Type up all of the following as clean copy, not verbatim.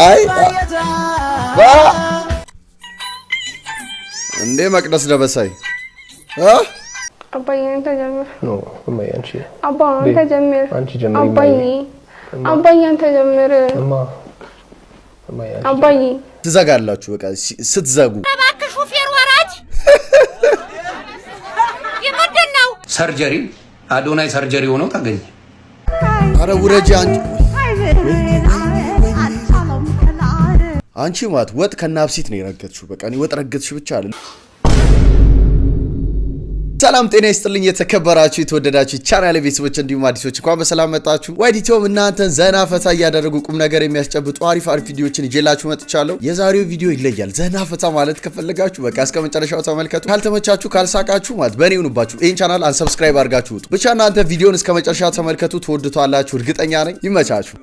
አይ እንዴ መቅደስ ደበሳይ አባዬ አንተ ጀምር ኖ እማዬ አንቺ አባ አንተ ጀምር አንቺ ጀምር አባዬ አንተ ጀምር እማዬ አባዬ ትዘጋላችሁ በቃ ስትዘጉ እባክህ ሹፌር ወራጅ የምንድነው ሰርጀሪ አዶናይ ሰርጀሪ ሆኖ ታገኘ አረ ውረጂ አንቺ ማለት ወጥ ከናብሲት ነው የረገጥሽው በቃ እኔ ወጥ ረገጥሽ ብቻ አይደል ሰላም ጤና ይስጥልኝ የተከበራችሁ የተወደዳችሁ ቻናሌ ቤተሰቦች እንዲሁም አዲሶች እንኳን በሰላም መጣችሁ ዋይዲቶም እናንተን ዘና ፈታ ያደረጉ ቁም ነገር የሚያስጨብጡ አሪፍ ቪዲዮዎችን ይዤላችሁ መጥቻለሁ የዛሬው ቪዲዮ ይለያል ዘና ፈታ ማለት ከፈለጋችሁ በቃ እስከ መጨረሻው ተመልከቱ ካልተመቻችሁ ካልሳቃችሁ ማለት በኔ ሆኑባችሁ ይሄን ቻናል አንሰብስክራይብ አድርጋችሁ ውጡ ብቻ እናንተ ቪዲዮን እስከ መጨረሻው ተመልከቱ ትወዱታላችሁ እርግጠኛ ነኝ ይመቻችሁ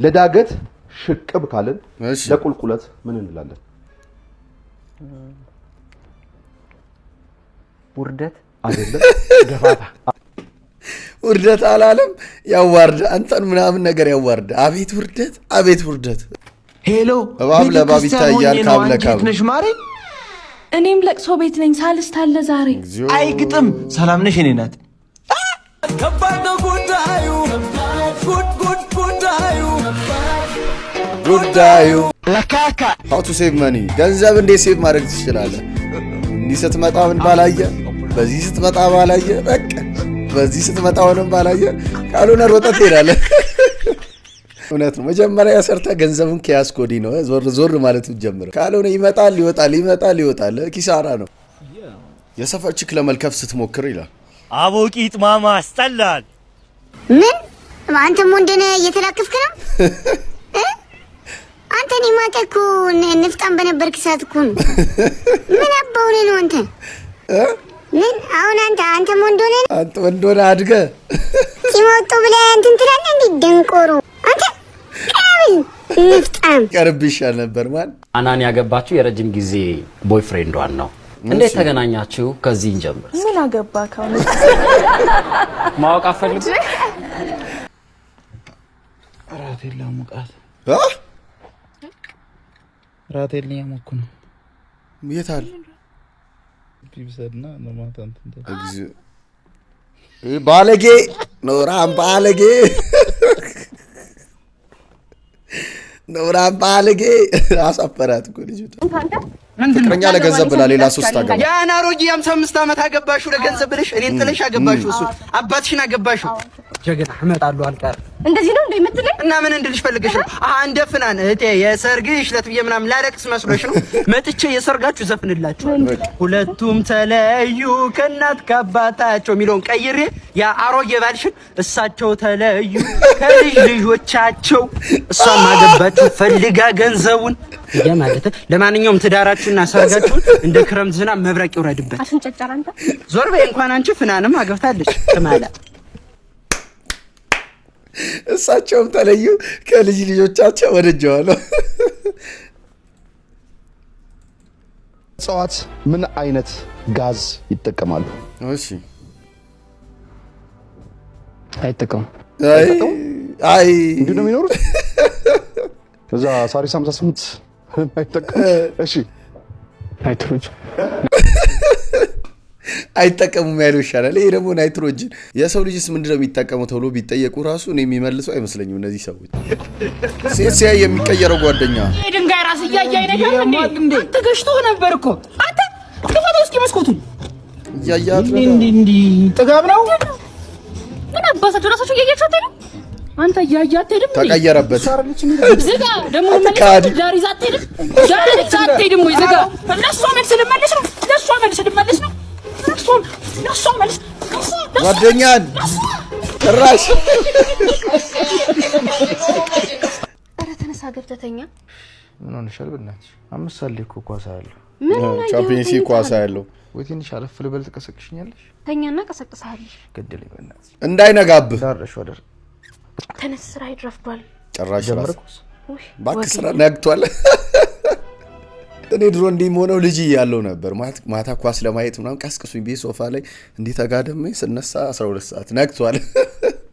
ለዳገት ሽቅብ ካልን ለቁልቁለት ምን እንላለን? ውርደት አይደለም ገፋታ ውርደት አላለም ያዋርድ አንተን ምናምን ነገር ያዋርድ አቤት ውርደት ሄሎ እባብ ለባብ ይታያል ካብ ለካብ ነሽ ማሪ እኔም ለቅሶ ቤት ነኝ ሳልስት አለ ዛሬ አይግጥም ሰላም ነሽ እኔ ናት ከባድ ጉዳዩ ጉዳዩ ለካካ how to save money ገንዘብ እንዴት ሴቭ ማድረግ ትችላለህ እንዲህ ስትመጣ ምን ባላየ በዚህ ስትመጣ ባላየ በቃ በዚህ ስትመጣ ሆነም ባላየ ካልሆነ ሮጠት ትሄዳለህ እውነት ነው መጀመሪያ ሰርተ ገንዘቡን ከያስኮዲ ነው ዞር ማለት ጀምር ካልሆነ ይመጣል ኪሳራ ነው የሰፈር ችክ ለመልከፍ ስትሞክር ይላል አቦቂጥ ማማ አስጠላል ምን አንተም ወንደነ እየተላከፍክ ነው አንተ ኒማተኩ ንፍጣን በነበርክ ሰዓት እኮ ነው ምን አባውለ ነው አንተ ምን አሁን አንተ ወንዶነ አድገ ሲሞቱ ብለ እንትን ትላለህ እንዴ ደንቆሮ አንተ ቀብል ንፍጣን ቀርብሻል ነበር ማን አናን ያገባችሁ የረጅም ጊዜ ቦይፍሬንዷን ነው እንዴት ተገናኛችሁ ከዚህ እንጀምር ምን አገባ ካው ማወቅ አፈልጉ ራቴላ ሙቃት ራቴል ያሞኩ ነው የታል ቢብሰድና ነማታንት ባለጌ ኖራም ባለጌ አሳፈራት እኮ ልጅቷ ፍቅረኛ ለገንዘብ ብላ ሌላ ሶስት አገባ ያን አሮጌ 55 ዓመት አገባሽው ለገንዘብ ብለሽ እኔን ጥለሽ አገባሽው እሱ አባትሽን አገባሽው ጀግና እመጣለሁ አልቀር እንደዚህ ነው እንደምትለኝ እና ምን እንድልሽ ፈልገሽ ነው እንደ ፍናን እቴ የሰርግሽ ለትብዬ ምናምን ላለቅስ መስሎሽ ነው መጥቼ የሰርጋችሁ ዘፍንላችሁ ሁለቱም ተለዩ ከናት ከአባታቸው ሚሊዮን ቀይሬ ያ አሮጌ ባልሽን እሳቸው ተለዩ ከልጅ ልጆቻቸው እሷን ማገባችሁ ፈልጋ ገንዘቡን ያማለት ለማንኛውም ትዳራችሁና ሰርጋችሁን እንደ ክረምት ዝናብ መብረቅ ይወረድበት አሽንጨጫራ አንተ ዞር በይ እንኳን አንቺ ፍናንም አገብታለሽ ከማላ እሳቸውም ተለዩ ከልጅ ልጆቻቸው ወደጀዋለሁ እጽዋት ምን አይነት ጋዝ ይጠቀማሉ? እሺ አይጠቀሙ አይ እንዴት ነው የሚኖሩት? እዛ ሳሪስ 58 አይጠቀሙ እሺ አይጠቀሙም ያለው ይሻላል ይሄ ደግሞ ናይትሮጅን የሰው ልጅስ ምንድነው የሚጠቀመው ተብሎ ቢጠየቁ ራሱ እኔ የሚመልሰው አይመስለኝም እነዚህ ሰዎች ሲሲያ የሚቀየረው ጓደኛ ድንጋይ ራስ ያያይ ነገር እንዴ ተገሽቶ ነበር እኮ አንተ ከፈተው እስኪ መስኮቱን ያያት እንዲ ጥጋብ ነው ምን አባሳችሁ ራሳችሁ ያያችሁ አይደል አንተ ያያት አይደል ተቀየረበት ዝጋ ደግሞ መልስ ዳሪ ዛት አይደል ዳሪ ዛት አይደል ወይ ዝጋ ለሷ መልስ ልመልስ ነው ለሷ መልስ ጓደኛን ራሽ አረ ተነሳ ገብተተኛ ምን ሆነሻል በእናትሽ 5 ሰዓት ላይ ኳስ አያለሁ ቻምፒየንስ ሊግ ኳስ አያለሁ ወይ ትንሽ አለፍ ልበል ትቀሰቅሽኛለሽ ተኛና ቀሰቅሳለሽ ገደለኝ በእናትሽ እንዳይነጋብህ ዳርሽ ወደር ተነስ ስራ ይድረፍዷል ጭራሽ ራስ እባክህ ስራ ነግቷል። እኔ ድሮ እንዲህም ሆነው ልጅ እያለሁ ነበር ማታ ኳስ ለማየት ምናምን ቀስቅሱኝ ቤት ሶፋ ላይ እንዲህ ተጋደመኝ ስነሳ 12 ሰዓት ነግቷል።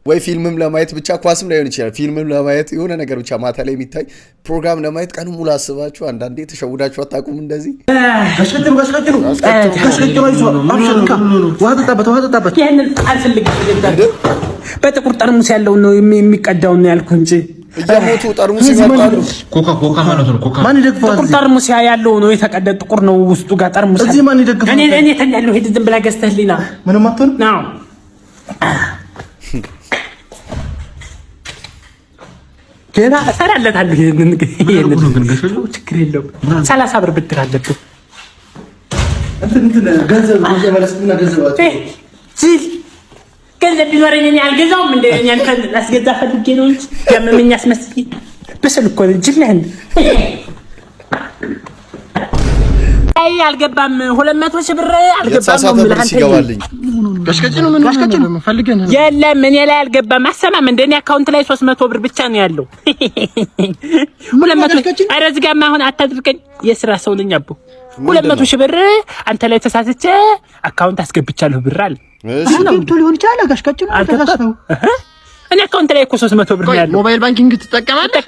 ወይ ፊልምም ለማየት ብቻ ኳስም ላይሆን ይችላል ፊልምም ለማየት የሆነ ነገር ብቻ ማታ ላይ የሚታይ ፕሮግራም ለማየት ቀኑ ሙሉ አስባችሁ አንዳንዴ ተሸውዳችሁ አታውቁም? እንደዚህ ጋሽቀጭኑ ውሃ ጠጣበት። ይሄንን አልፈልግም። በጥቁር ጠርሙስ ያለው ነው የሚቀዳው ነው ያልኩህ እንጂ እየሞቱ ጠርሙስ ይመጣሉ። ኮካ ማለት ነው። ኮካ ማን ይደግፋል? ጥቁር ጠርሙስ ያለው ነው የተቀዳ ጥቁር ነው ውስጡ ጋር ጠርሙስ። እዚህ ማን ይደግፋል? እኔ ተኛለሁ። ሄድ ዝም ብላ ገዝተህልኝና ምንም አትሆን ነው ገና እሰራለታለሁ። ይሄንን ችግር የለውም። 30 ብር ብድር አለብህ። ገንዘብ ቢኖረኝ እኔ አልገዛውም። እንደኛ እንትን ላስገዛ ፈልጌ ነው እንጂ ያመመኝ አስመስዬ በስል እኮ ጅል ነህ እንዴ? አይ አልገባም። 200 ሺህ ብር አልገባም ነው ማለት ይገባልኝ። ጋሽቀጭኑ ምን ፈልገህ ነው? የለም እኔ ላይ አልገባም። አሰማም እንደኔ አካውንት ላይ 300 ብር ብቻ ነው ያለው። 200 ኧረ እዚህ ጋርማ አሁን አታድርቀኝ። የስራ ሰው ነኝ አቦ። 200 ሺህ ብር አንተ ላይ ተሳስቼ አካውንት አስገብቻለሁ ብር አለ። እሺ ገብቶ ሊሆን ይችላል። ጋሽቀጭኑ ተሳስተው እኔ አካውንት ላይ እኮ 300 ብር ነው ያለው። ሞባይል ባንኪንግ ትጠቀማለህ?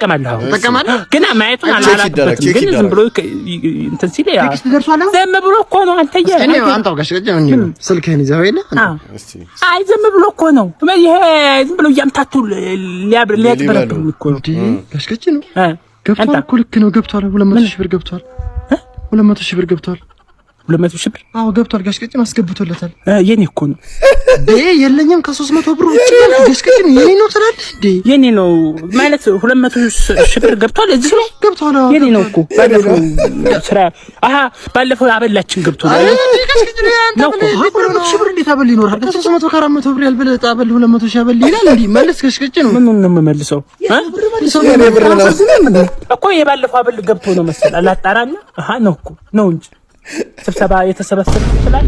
ግን ማየቱን አላላክበትም። ግን ዝም ብሎ እንትን ሲል ያ ዝም ብሎ እኮ ነው። አንተ እኔ አንተው ጋሽቀጭኑ ነው ስልክህን ይዘው የለ እስቲ አይ ዝም ብሎ እኮ ነው። ይሄ ዝም ብሎ እያምታቱ ሊያጭበረብሩ እኮ ነው። ጋሽቀጭኑ ገብቷል እኮ ልክ ነው። ገብቷል 200 ሺህ ብር ገብቷል። 200 ሺህ ብር ገብቷል። 200 ሺህ ብር አዎ ገብቷል። ጋሽቀጭኑ አስገብቶለታል። የኔ እኮ ነው የለኝም ከ300 ብር ውጪ ጋሽቀጭኑ የኔ ነው ትላለህ እንዴ? የኔ ነው ማለት 200 ሺህ ብር ገብቷል። እዚህ ላይ ገብቷል። የኔ ነው እኮ ባለፈው ስራ ባለፈው አበላችን ገብቷል። ጋሽቀጭኑ ያንተ 200 ሺህ ብር እንዴት አበል ይኖራል? ከ300 ከ400 ብር ያልበለጠ አበል 200 ሺህ አበል ይላል እንዴ? መልስ ጋሽቀጭኑ ምን ነው የምመልሰው? እኮ የባለፈው አበል ገብቶ ነው መሰል አላጣራና ነው እኮ ነው እንጂ ስብሰባ የተሰበሰበ ይችላል።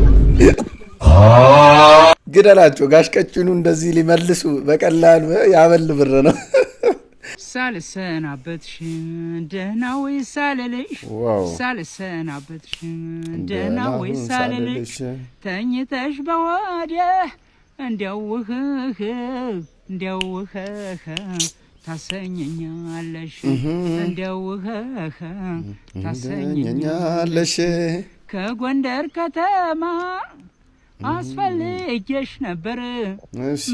ግደላቸው። ጋሽቀጭኑ እንደዚህ ሊመልሱ በቀላሉ ያበል ብር ነው። ሳልሰናበትሽ ደህና ወይ ሳልልሽ ሳልሰናበትሽ ደህና ወይ ሳልልሽ ተኝተሽ በወዲያ እንዲያው ታሰኘኛለሽ እንዲያው ታሰኘኛለሽ ከጎንደር ከተማ አስፈልጌሽ ነበር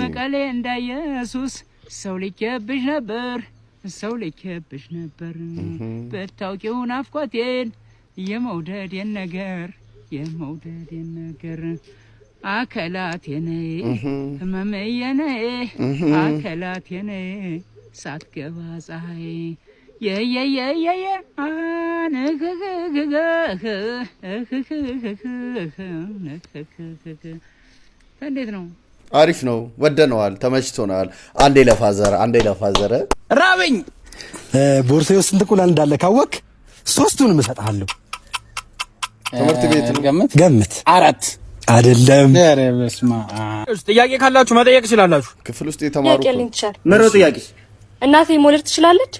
መቀሌ እንዳየሱስ ሰው ልኬብሽ ነበር ብታውቂው ናፍቆቴን የመውደዴን ነገር አከላቴ ነይ ህመሜ ነይ አከላቴ ነይ ሳትገባ ፀሐይ የየየየ እንዴት ነው? አሪፍ ነው። ወደነዋል፣ ተመችቶናል። አንዴ ለፋዘረ ራበኝ። ቦርሳዬ ውስጥ ስንት እንቁላል እንዳለ ካወቅ 3ቱንም እሰጥሃለሁ። ትምህርት ቤት ነው። ገምት። 4 አይደለም። ኧረ በስመ አብ። ጥያቄ ካላችሁ መጠየቅ ትችላላችሁ። ክፍል ውስጥ የተማሩ ምሮ ጥያቄ እናቴ መውለድ ትችላለች?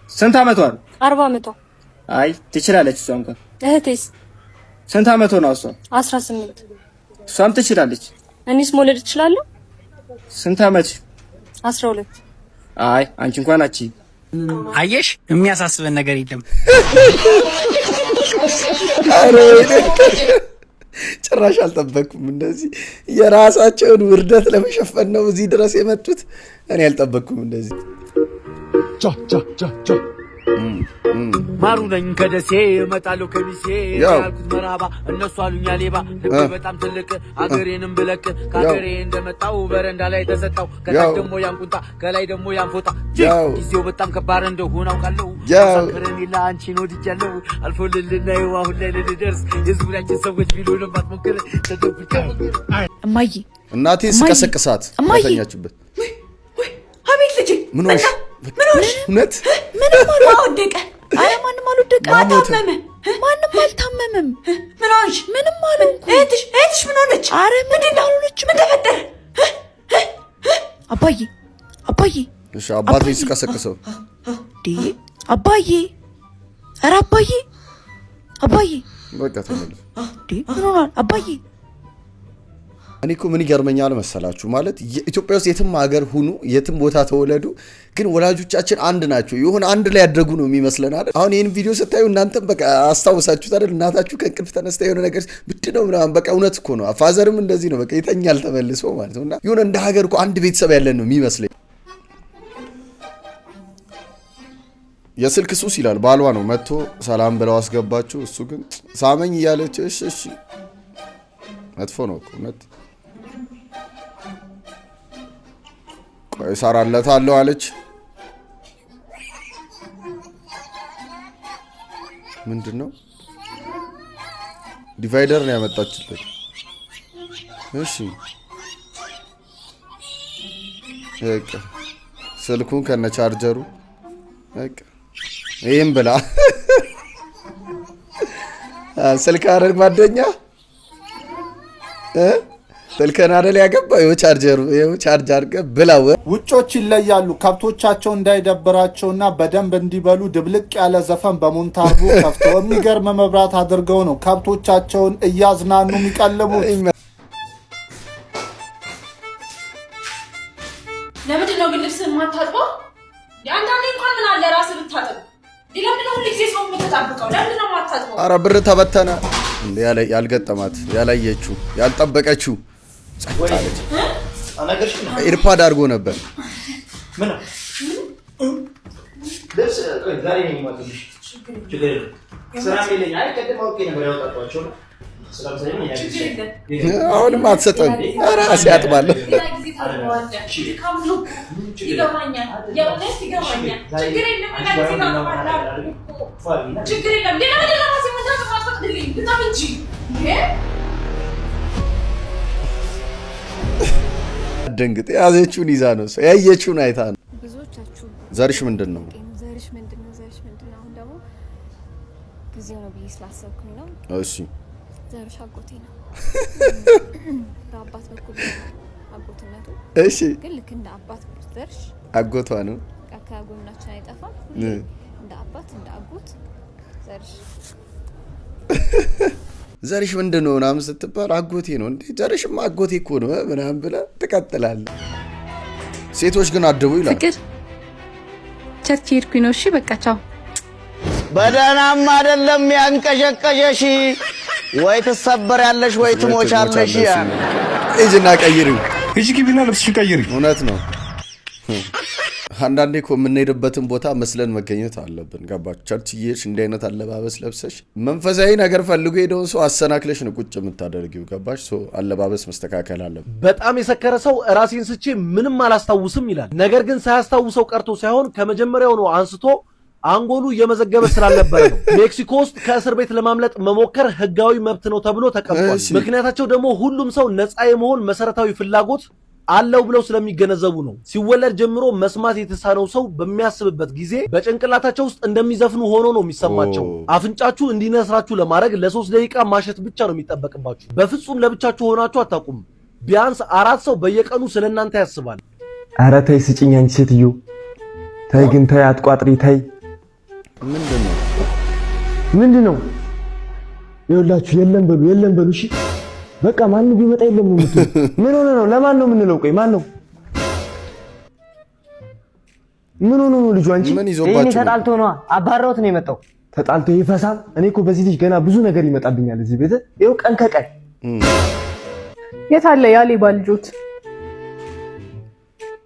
ስንት አመቷ ነው? 40 አመቷ። አይ ትችላለች። እሷ እንኳን እህቴስ ስንት አመቷ ነው? እሷ 18። እሷም ትችላለች። እኔስ መውለድ እችላለሁ? ስንት አመት? 12። አይ አንቺ እንኳን አቺ አየሽ፣ የሚያሳስበን ነገር የለም። ጭራሽ አልጠበቅኩም። እንደዚህ የራሳቸውን ውርደት ለመሸፈን ነው እዚህ ድረስ የመጡት። እኔ አልጠበቅኩም እንደዚህ። ማሩ ነኝ ከደሴ እመጣለሁ ከሚሴ ያልኩት መራባ እነሱ አሉኛ ሌባ ልቤ በጣም ትልቅ አገሬንም ብለቅ ከአገሬ እንደመጣው በረንዳ ላይ ተሰጣው ከታች ደግሞ ያንቁንጣ ከላይ ደግሞ ያንፎጣ ጊዜው በጣም ከባድ እንደሆነ አውቃለሁ። ሳከረኒላ አንቺን ወድጃለሁ አልፎልልናየው አሁን ላይ ልንደርስ የዙሪያችን ሰዎች ቢሉንም አትሞክር ተደብቃ እማዬ እናቴን ስቀሰቅሳት ተኛችበት። አቤት ልጄ ምን ሆነሽ? እውነት ምንም አልወደቀ። ኧረ ማንም አልወደቀ። ታመመ። ማንም አልታመመም። ምን ሆነሽ? ምንም አልሆንኩም። እህትሽ ምን ሆነች? ኧረ ምንም አልሆነችም። ምን ተፈጠረ? አባዬ እሺ አባቴ ስቀሰቅሰው አባዬ ኧረ አባዬ አባዬ በቃ ተመለስ። ምን ሆኗል አባዬ? እኔ እኮ ምን ይገርመኛል መሰላችሁ ማለት ኢትዮጵያ ውስጥ የትም ሀገር ሁኑ የትም ቦታ ተወለዱ ግን ወላጆቻችን አንድ ናቸው። የሆነ አንድ ላይ ያደጉ ነው የሚመስለን አይደል? አሁን ይሄን ቪዲዮ ስታዩ እናንተም በቃ አስታውሳችሁት አይደል? እናታችሁ ከእንቅልፍ ተነስታ የሆነ ነገር ምንድነው ምናምን በቃ እውነት እኮ ነው። ፋዘርም እንደዚህ ነው በቃ ይተኛል ተመልሶ ማለት ነውና የሆነ እንደ ሀገር እኮ አንድ ቤተሰብ ያለን ነው የሚመስለኝ። የስልክ ሱስ ይላል ባሏ ነው መጥቶ ሰላም ብለው አስገባችሁ። እሱ ግን ሳመኝ እያለች እሺ መጥፎ ነው እኮ እውነት። ቆይ እሰራለታለሁ አለች። ምንድን ነው ዲቫይደር ነው ያመጣችለት። እሺ በቃ ስልኩን ከነ ቻርጀሩ በቃ ይሄን ብላ ስልክ አይደል ጓደኛ ስልክህን አይደል ያገባ ይኸው ቻርጀሩ ይኸው ቻርጅ አድርገህ ብላው። ውጮች ይለያሉ። ከብቶቻቸው እንዳይደብራቸውና በደንብ እንዲበሉ ድብልቅ ያለ ዘፈን በሞንታርቦ ከፍተው የሚገርም መብራት አድርገው ነው ከብቶቻቸውን እያዝናኑ የሚቀልቡት። ለምንድን ነው ግን ልብስህን የማታጥበው? አንዳንዴ እንኳን ምን አለ ራስህ ብታጥብ። ለምንድን ነው ሁልጊዜ ሰው የምትጠብቀው? ለምንድን ነው የማታጥበው? ኧረ ብር ተበተነ እንዴ ያልገጠማት ያላየችው ያልጠበቀችው ጻጻለች። ኤርፓድ አድርጎ ነበር። ምን ደስ ዛሬ ነው የሚመጡልሽ? ችግር ሰላም ይለኝ። አይ ቀደም አውቄ ነበር ያወጣጧቸው። ሰላም ሰላም ይለኝ። አሁንም አትሰጠም። ራሴ አጥባለሁ። ደንግጥ ያዘችውን ይዛ ነው ያየችውን አይታ ነው። ዘርሽ ምንድን ነው? አሁን ደግሞ ጊዜው ነው ብዬ ስላሰብኩኝ ነው። እሺ ዘርሽ አጎቴ ነው በአባት በኩል አጎትነቱ። እሺ ግን ልክ እንደ አባት ዘርሽ አጎቷ ነው። ከጎናችን አይጠፋም። እንደ አባት እንደ አጎት ዘርሽ ዘርሽ ምንድን ነው ምናምን ስትባል አጎቴ ነው እንዴ ዘርሽማ አጎቴ እኮ ነው ምናምን ብለህ ትቀጥላለህ። ሴቶች ግን አደቡ ይላል። ፍቅር ቸርች ሄድኩኝ ነው። እሺ በቃ ቻው። በደህናም አይደለም ያንቀሸቀሸሽ ወይ ትሰበሪያለሽ ወይ ትሞቻለሽ። እጅና ቀይሪው እጅ ግቢና ልብስሽን ቀይሪ። እውነት ነው። አንዳንዴ እኮ የምንሄድበትን ቦታ መስለን መገኘት አለብን። ገባችሁ? ቸርች እየሄድሽ እንዲህ አይነት አለባበስ ለብሰሽ መንፈሳዊ ነገር ፈልጎ ሄደውን ሰው አሰናክለሽ ነው ቁጭ የምታደርጊው። ገባሽ? ሰው አለባበስ መስተካከል አለብን። በጣም የሰከረ ሰው ራሴን ስቼ ምንም አላስታውስም ይላል። ነገር ግን ሳያስታውሰው ቀርቶ ሳይሆን ከመጀመሪያው ነው አንስቶ አንጎሉ እየመዘገበ ስላልነበረ ነው። ሜክሲኮ ውስጥ ከእስር ቤት ለማምለጥ መሞከር ህጋዊ መብት ነው ተብሎ ተቀምጧል። ምክንያታቸው ደግሞ ሁሉም ሰው ነፃ የመሆን መሰረታዊ ፍላጎት አለው ብለው ስለሚገነዘቡ ነው። ሲወለድ ጀምሮ መስማት የተሳነው ሰው በሚያስብበት ጊዜ በጭንቅላታቸው ውስጥ እንደሚዘፍኑ ሆኖ ነው የሚሰማቸው። አፍንጫችሁ እንዲነስራችሁ ለማድረግ ለ3 ደቂቃ ማሸት ብቻ ነው የሚጠበቅባችሁ። በፍጹም ለብቻችሁ ሆናችሁ አታውቁም። ቢያንስ 4 ሰው በየቀኑ ስለናንተ ያስባል። ኧረ ተይ ስጭኝ አንቺ ሴትዮ ተይ፣ ግን ተይ አትቋጥሪ ተይ። ምንድነው? ይኸውላችሁ የለም በሉ እሺ በቃ ማንም ቢመጣ የለም ነው የምትሉ። ምን ሆነ ነው? ለማን ነው የምንለው? ቆይ ማን ነው? ምን ሆነ ነው ልጁ? አንቺ እኔ ተጣልቶ ነው አባራውት ነው የመጣው። ተጣልቶ ይፈሳል። እኔ እኮ በዚህ ልጅ ገና ብዙ ነገር ይመጣብኛል እዚህ ቤት። ይኸው ቀን ከቀን የት አለ ያ ሌባ ልጆት?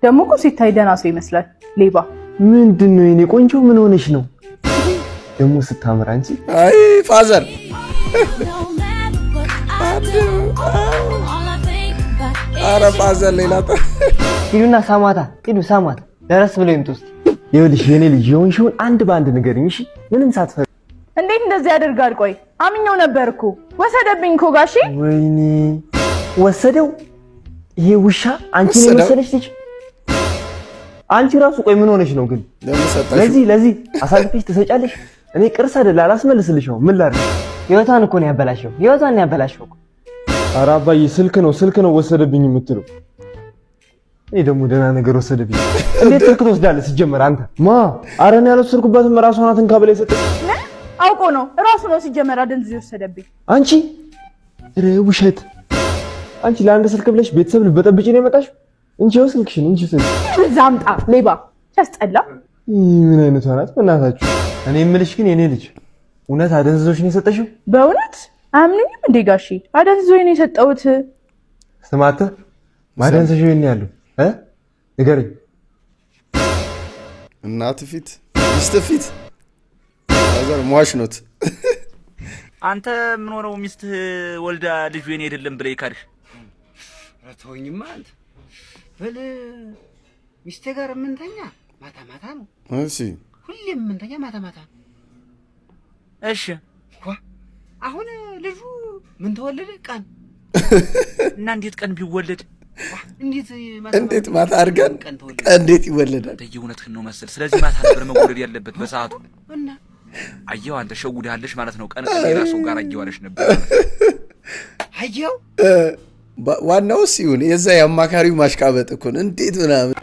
ደግሞ እኮ ሲታይ ደህና ሰው ይመስላል። ሌባ ምንድነው? የኔ ቆንጆ ምን ሆነሽ ነው ደግሞ ስታምር አንቺ? አይ ፋዘር አረ ፋዘር ሌላ ሂዱና ሳማታ ሂዱ ሳማታ ደረስ ብለው ይምጡ እስቲ። ይኸውልሽ የኔ ልጅ የሆንሽውን አንድ በአንድ ንገሪኝ እሺ? ምንም ሳትፈሪ። እንዴት እንደዚህ ያደርጋል? ቆይ አምኛው ነበር እኮ ወሰደብኝ እኮ ጋሺ። ወይኔ ወሰደው ይሄ ውሻ አንቺ ነው መሰለሽ ልጅ። አንቺ ራሱ ቆይ ምን ሆነሽ ነው ግን? ለዚህ አሳልፈሽ ትሰጫለሽ? እኔ ቅርስ አይደል አላስመልስልሽም። ምን ላድርግ? ህይወቷን እኮ ነው ያበላሸው። ህይወቷን ነው ያበላሸው። ኧረ አባዬ ስልክ ነው ወሰደብኝ የምትለው። እኔ ደግሞ ደህና ነገር ወሰደብኝ። እንዴት ስልክ ትወስዳለህ? ሲጀመር አንተ ኧረ እኔ ያልወሰድኩበትም ራሷ ናት እንካ ብላ የሰጠች። አውቆ ነው ራሱ ነው ሲጀመር አደንዝዞ የወሰደብኝ። አንቺ ውሸት! አንቺ ለአንድ ስልክ ብለሽ ቤተሰብ ልበጠብጪ ነው የመጣሽ? እንጂ ስልክሽን እንጂ ስልክ ዛምጣ ሌባ ሲያስጠላ። ምን አይነቷ ናት በእናታችሁ? እኔ የምልሽ ግን የኔ ልጅ እውነት አደንዝዞሽ ነው የሰጠሽው? በእውነት አያምኑኝም እንዴ ጋሼ? አደንዝዞኝ ነው የሰጠሁት። ስማተ ማደንዘሽው የኔ ያለው ንገረኝ። እናት ፊት ሚስት ፊት አዘር ሟሽ ኖት። አንተ ምን ሆነው ሚስትህ ወልዳ ልጅ የኔ አይደለም ብለህ ይካድሽ? ረተውኝማ አንተ በል ሚስቴ ጋር ምንተኛ ማታ ማታ ነው። እሺ ሁሌም ምንተኛ ማታ ማታ ነው። እሺ አሁን ልጁ ምን ተወለደ? ቀን እና እንዴት ቀን ቢወለድ እንዴት ማታ አድርገን ቀን እንዴት ይወለዳል? እውነትህን ነው መሰል። ስለዚህ ማታ ነበር መወለድ ያለበት በሰዓቱ። እና አየው አንተ ሸውደሃለሽ ማለት ነው። ቀን ሌላ ሰው ጋር አየዋለሽ ነበር። አየው ዋናው ሲሆን የዛ የአማካሪው ማሽቃበጥ እኮ ነው። እንዴት ምናምን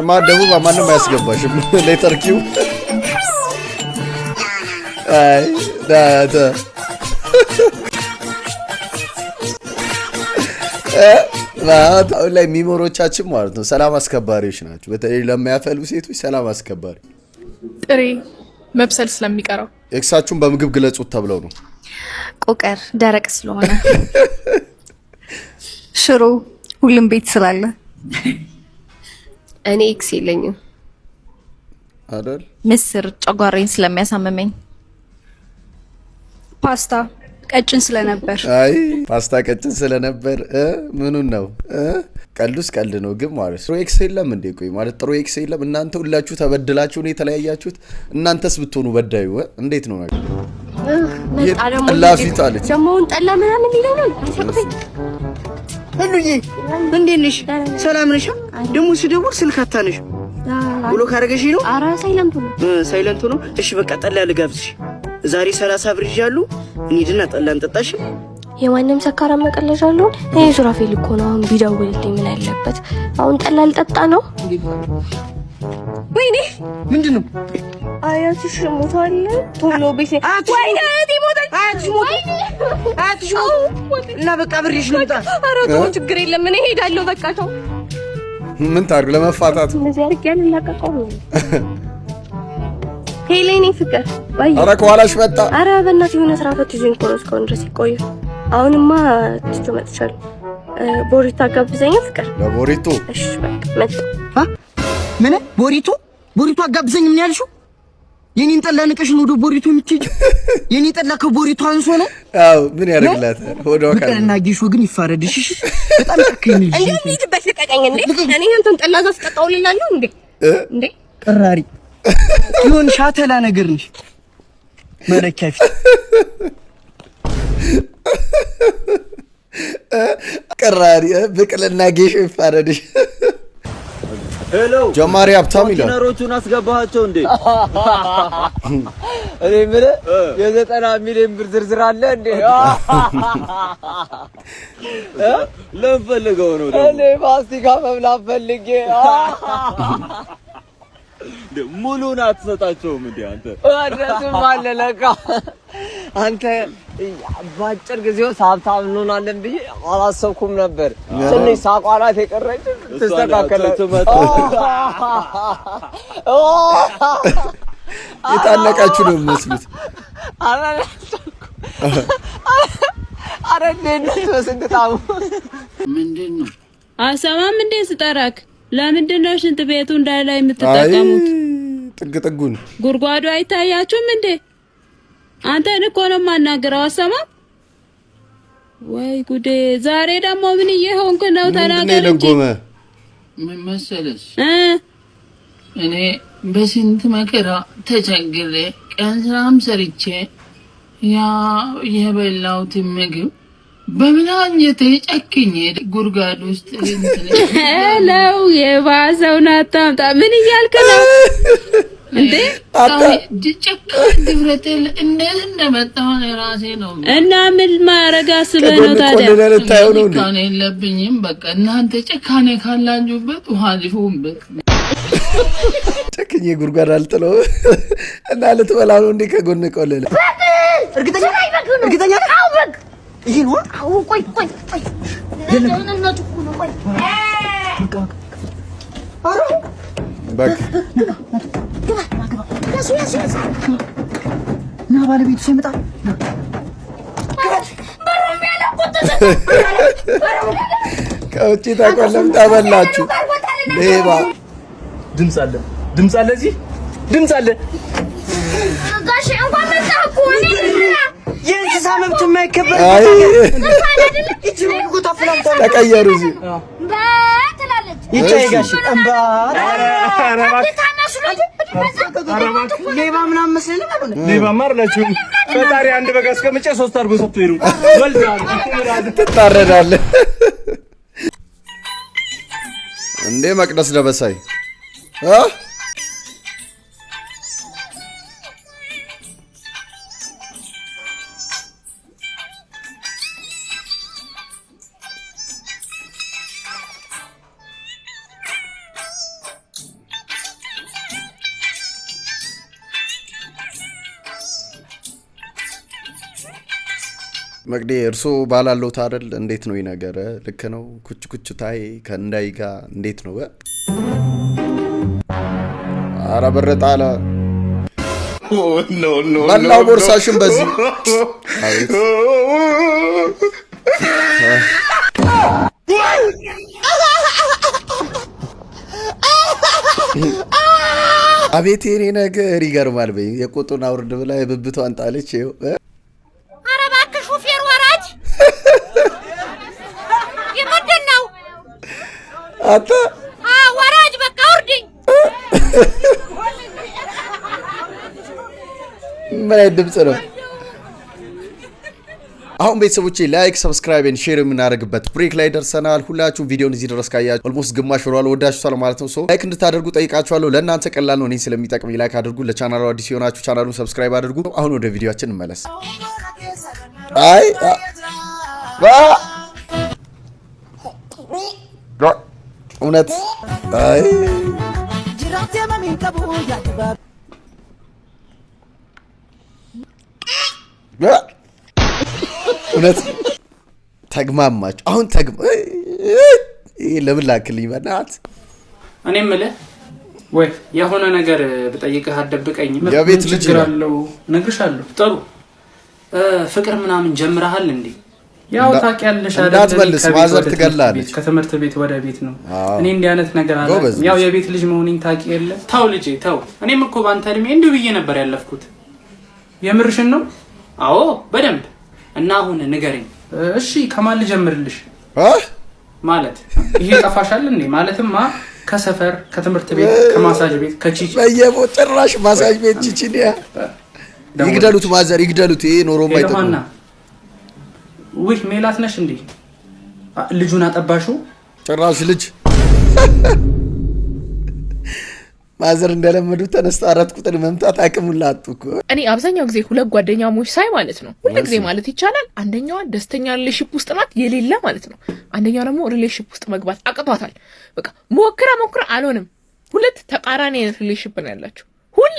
ማደቡ ማንም አያስገባሽም። ሌተርኪው አይ ዳታ አሁን ላይ ሚሞሮቻችን ማለት ነው ሰላም አስከባሪዎች ናቸው። በተለይ ለማያፈሉ ሴቶች ሰላም አስከባሪ ጥሬ መብሰል ስለሚቀረው ኤክሳችሁን በምግብ ግለጹት ተብለው ነው። ቆቀር ደረቅ ስለሆነ ሽሮ ሁሉም ቤት ስላለ እኔ ኤክስ የለኝም አይደል? ምስር ጨጓራዬን ስለሚያሳምመኝ ፓስታ ቀጭን ስለነበር አይ ፓስታ ቀጭን ስለነበር ምኑን ነው ቀልዱስ ቀልድ ነው ግን ማለት ጥሩ ኤክስ የለም እንዴ? ቆይ ማለት ጥሩ ኤክስ የለም? እናንተ ሁላችሁ ተበድላችሁ ነው የተለያያችሁት። እናንተስ ብትሆኑ በዳዩ እንዴት ነው ነገር? ላፊት አለች ደሞውን ጠላ ምናምን ይላል። ሁሉዬ እንዴት ነሽ? ሰላም ነሽ? ደሞ ስደውል ስልክ አታነሽ ብሎ ካረገሽ ነው። ኧረ ሳይለንቱ ነው። እሺ በቃ ጠላ ልጋብዝሽ። ዛሬ 30 ብር ይዣለሁ። እንሂድና ጠላ እንጠጣሽ። የማንም ሰካራ መቀለጃ አለው። እኔ ሱራፌል እኮ ነው አሁን ቢደውልልኝ ምን አለበት? አሁን ጠላ ልጠጣ ነው። ወይኔ ምንድነው? አያትሽ ሞቷል። ቶሎ ቤት ወይኔ አያትሽ ሞቷል። እና በቃ ብሬሽ ልምጣ። ኧረ ተው ችግር የለም እኔ ሄዳለሁ። በቃ ተው። ምን ታርግ ለመፋታት እንደዚህ አድርጌ ያልላቀቀው ሄሌኒ ፍቅር ወይ ኧረ ከኋላሽ መጣ። ኧረ በእናትህ የሆነ ስራ ፈት ይዞኝ እኮ ነው እስካሁን ድረስ ይቆዩ። አሁንማ ትቶ መጥቻለሁ። ቦሪቶ አጋብዘኝ ፍቅር። ለቦሪቶ እሺ በቃ መጣ። ምን ቦሪቶ አጋብዘኝ ምን ያልሽው? የኔን ጠላ ንቀሽ ነው ወደ ቦሪቶ የምትሄጂው? የኔ ጠላ ከቦሪቶ አንሶ ነው? አዎ ምን ያደርግላታል? ሆዶ አካል ፍቅርና ጌሾ ግን ይፋረድሽ። እሺ በጣም ጨካኝ ልጅ እንዴ! ልሂድበት ልቀቀኝ እንዴ! እኔ አንተን ጠላ እዛ ስጠጣው ልላለሁ እንዴ? እንዴ ቀራሪ ይሁን ሻተላ ነገር ነሽ። መለኪያ ፊት ቀራሪ ብቅልና ጌሾ ይፋረድሽ። ሄሎ ጀማሪ ሀብታም ይላል። ኮንቲነሮቹን አስገባቸው እንዴ? እኔ ምን የ90 ሚሊዮን ብር ዝርዝር አለ እንዴ? ለምን ፈልገው ነው ደግሞ? እኔ ፋሲካ መብላት ፈልጌ። ሙሉን አትሰጣቸውም እንዴ አንተ? አድረስም አለ ለካ። አንተ ባጭር ጊዜ ውስጥ ሀብታም እንሆናለን ብዬ አላሰብኩም ነበር። ትንሽ ሳቋላት የቀረች ትስተካከለ የታነቃችሁ ነው የሚመስሉት። አረ እንዴት ነው ስንታው? ምንድን ነው አሰማም እንዴ ስጠራክ? ለምንድን ነው ሽንት ቤቱ እንዳለ የምትጠቀሙት? ጥግ ጥጉን ጉርጓዱ አይታያችሁም እንዴ? አንተን እኮ ነው የማናግረው። አሰማም ወይ ጉዴ! ዛሬ ደግሞ ምን እየሆንክ ነው? ተናገር እንጂ። ምን መሰለሽ እኔ በስንት መከራ ተቸግሬ ቀን ስራም ሰርቼ ያ የበላሁት ምግብ በምን አንጀቴ ጨክኜ ጉርጓድ ውስጥ ሄለው የባሰውን አታምጣ። ምን እያልክ ነው? እንዴ ጨካኝ ድፍረት እንዴት እንደመጣሁ ራሴ ነው እና ምን ማረጋ አስበህ ነው ታዲያ? ጭካኔ የለብኝም። በቃ እናንተ ጭካኔ ካላችሁበት ውሃ ሊፉበት ጨክኜ ጉድጓድ አልጥለው እና ልትበላ ነው እንዴ? ከጎን ቆለለ እርግጠኛ ነህ? አዎ በግ ይሄ ነው። አዎ ቆይ ደህንነቱ እኮ ነው። ቆይ በግ ያስ ና ባለቤቱ ሲመጣ ከውጭ ተቆለም ተበላችሁ። ሌባ ድምጽ አለ እዚህ ድምጽ አለ። ጋሽ እንኳን መጣህ እኮ የእንስሳ መብት የማይከበር ተቀየሩ። እዚህ ይታይ ጋሽ እንባ ሌባ ምናምን መስለኝ ነበር። ሌባማ አይደላችሁም። ፈጣሪ አንድ በግ አስቀምጬ 3 አድርጎ ሰጥቶ ይሩ ትታረዳለህ እንዴ? መቅደስ ደበሳይ መቅዴ እርሶ ባላለው ታረል እንዴት ነው ይነገረ? ልክ ነው። ኩች ታይ ከእንዳይ ጋር እንዴት ነው? አረ በረጣላ በላው ቦርሳሽን በዚህ አቤት አቤት የኔ ነገር ይገርማል። በይ የቆጡን አውርድ ብላ የብብቷን ጣለች። ይኸው አታ ወራጅ በቃ ወርድኝ። ምን አይነት ድምጽ ነው? አሁን ቤተሰቦቼ ላይክ ሰብስክራይብ ኤንድ ሼር የምናደርግበት ብሬክ ላይ ደርሰናል። ሁላችሁም ቪዲዮን እዚህ ድረስ ካያችሁ ኦልሞስት ግማሽ ወሯል ወዳችኋል ማለት ነው። ላይክ እንድታደርጉ ጠይቃችኋለሁ። ለእናንተ ቀላል ነው፣ እኔን ስለሚጠቅም ላይክ አድርጉ። ለቻናሉ አዲስ የሆናችሁ ቻናሉን ሰብስክራይብ አድርጉ። አሁን ወደ ቪዲዮአችን እንመለስ። አይ እውነት አይ እውነት ተግማማችሁ። አሁን ይሄ ለምን ላክልኝ በእናትህ? እኔ የምልህ ወይ የሆነ ነገር ብጠይቅህ አትደብቀኝም? የቤት ልጅ አለው እነግርሻለሁ። ጥሩ ፍቅር ምናምን ጀምረሃል እንዴ? ያው ታውቂያለሽ አይደል? እንዳትመልስ ማዘር ትገላለች። ከትምህርት ቤት ወደ ቤት ነው። እኔ እንዲህ አይነት ነገር አለ። ያው የቤት ልጅ መሆኔን ታውቂ የለ? ተው ልጄ ተው። እኔም እኮ ባንተ እድሜ እንዲሁ ብዬ ነበር ያለፍኩት። የምርሽን ነው? አዎ በደንብ። እና አሁን ንገረኝ እሺ፣ ከማን ልጀምርልሽ? ማለት ይሄ ጠፋሻል እንዴ? ማለትማ ከሰፈር፣ ከትምህርት ቤት፣ ከማሳጅ ቤት፣ ከቺቺ በየቦታው ጭራሽ ማሳጅ ቤት ቺቺኒያ ይግደሉት፣ ማዘር ይግደሉት። ይሄ ኖሮ ማይጠቅም። ውይ ሜላት ነሽ እንዴ? ልጁን አጠባሹ? ጭራሽ ልጅ ማዘር እንደለመዱ ተነስቶ 4 ቁጥር መምታት አቅሙላ አጡ እኮ። እኔ አብዛኛው ጊዜ ሁለት ጓደኛሞች ሳይ ማለት ነው ሁሉ ጊዜ ማለት ይቻላል አንደኛዋ ደስተኛ ሪሌሽንሺፕ ውስጥ ናት የሌለ ማለት ነው። አንደኛዋ ደግሞ ሪሌሽንሺፕ ውስጥ መግባት አቅቷታል። በቃ ሞክራ አልሆነም። ሁለት ተቃራኒ አይነት ሪሌሽንሺፕ ነው ያላቸው ሁሌ።